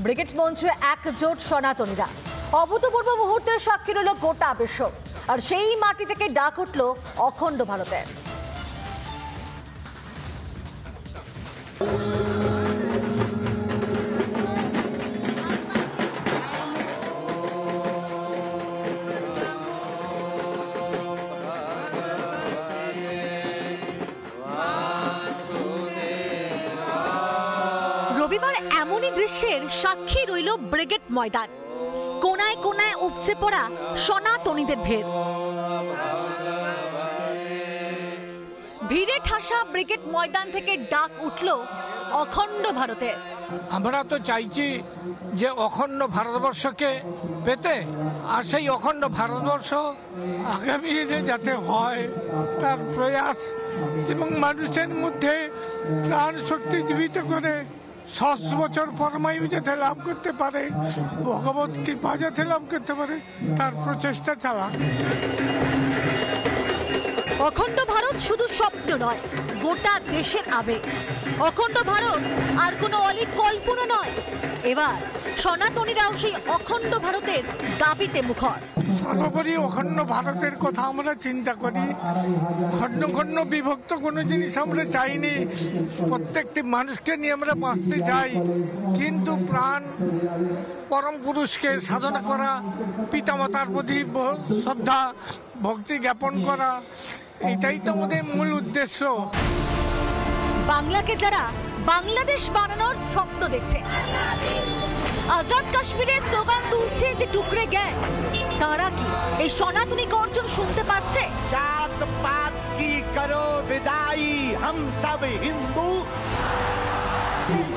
Brigade মঞ্চে একজোট সনাতনীরা। অভূতপূর্ব মুহূর্তের সাক্ষী রইল গোটা বিশ্ব, আর সেই মাটি থেকে ডাক উঠল অখণ্ড ভারতের। রবিবার এমনই দৃশ্যের সাক্ষী রইল ব্রিগেড ময়দান। কোনায় কোনায় উপচে পড়া সনাতনীদের ভিড়। ভিড়ে ঠাসা ব্রিগেড ময়দান থেকে ডাক উঠল অখণ্ড ভারতে। আমরা তো চাইছি যে অখণ্ড ভারতবর্ষকে পেতে, আর সেই অখণ্ড ভারতবর্ষ আগামী দিনে যাতে হয় তার প্রয়াস, এবং মানুষের মধ্যে প্রাণ শক্তি জীবিত করে 100 বছর পরমায়ু যাতে লাভ করতে পারে, ভগবত কৃপা যাতে লাভ করতে পারে, তার প্রচেষ্টা চালান। অখণ্ড ভারত শুধু স্বপ্ন নয়, গোটা দেশের আবেগ। অখণ্ড ভারত আর কোনো অলীক কল্পনা নয়। এবার সনাতনীরাও সেই অখণ্ড ভারতের দাবিতে মুখর। সর্বোপরি অখণ্ড ভারতের কথা আমরা চিন্তা করি। খণ্ড খণ্ড বিভক্ত কোনো জিনিস আমরা চাইনি। প্রত্যেকটি মানুষকে নিয়ে আমরা বাঁচতে চাই, কিন্তু প্রাণ পরম পুরুষকে সাধনা করা, পিতামাতার প্রতি শ্রদ্ধা ভক্তি জ্ঞাপন করা, এটাই তো আমাদের মূল উদ্দেশ্য। বাংলাকে যারা বাংলাদেশ বানানোর স্বপ্ন দেখছে, আজাদ কাশ্মীরের স্লোগান তুলছে যে টুকরে গ্যাং, তারা কি এই সনাতনী গর্জন শুনতে পাচ্ছে? জাত পাত কি করো বিদাই, হাম সব হিন্দু।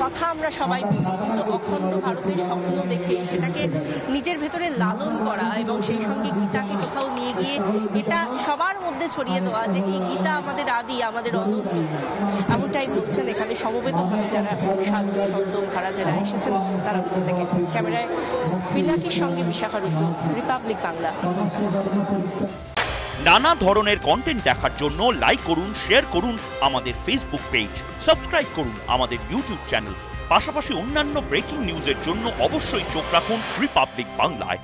কথা আমরা সবাই বলি, কিন্তু অখণ্ড ভারতের স্বপ্ন দেখে সেটাকে নিজের ভেতরে লালন করা এবং সেই সঙ্গে গীতাকে কোথাও নিয়ে গিয়ে এটা সবার মধ্যে ছড়িয়ে দেওয়া যে এই গীতা আমাদের আদি, আমাদের অনন্ত, এমনটাই বলছেন এখানে সমবেতভাবে যারা সাধু সন্ত মহারাজেরা এসেছেন তারা প্রত্যেকে। ক্যামেরায় পিনাকির সঙ্গে বিশাখা রুদ্র, রিপাবলিক বাংলা। নানা ধরনের কন্টেন্ট দেখার জন্য লাইক করুন, শেয়ার করুন আমাদের ফেসবুক পেজ, সাবস্ক্রাইব করুন আমাদের ইউটিউব চ্যানেল। পাশাপাশি অন্যান্য ব্রেকিং নিউজের জন্য অবশ্যই চোখ রাখুন রিপাবলিক বাংলায়।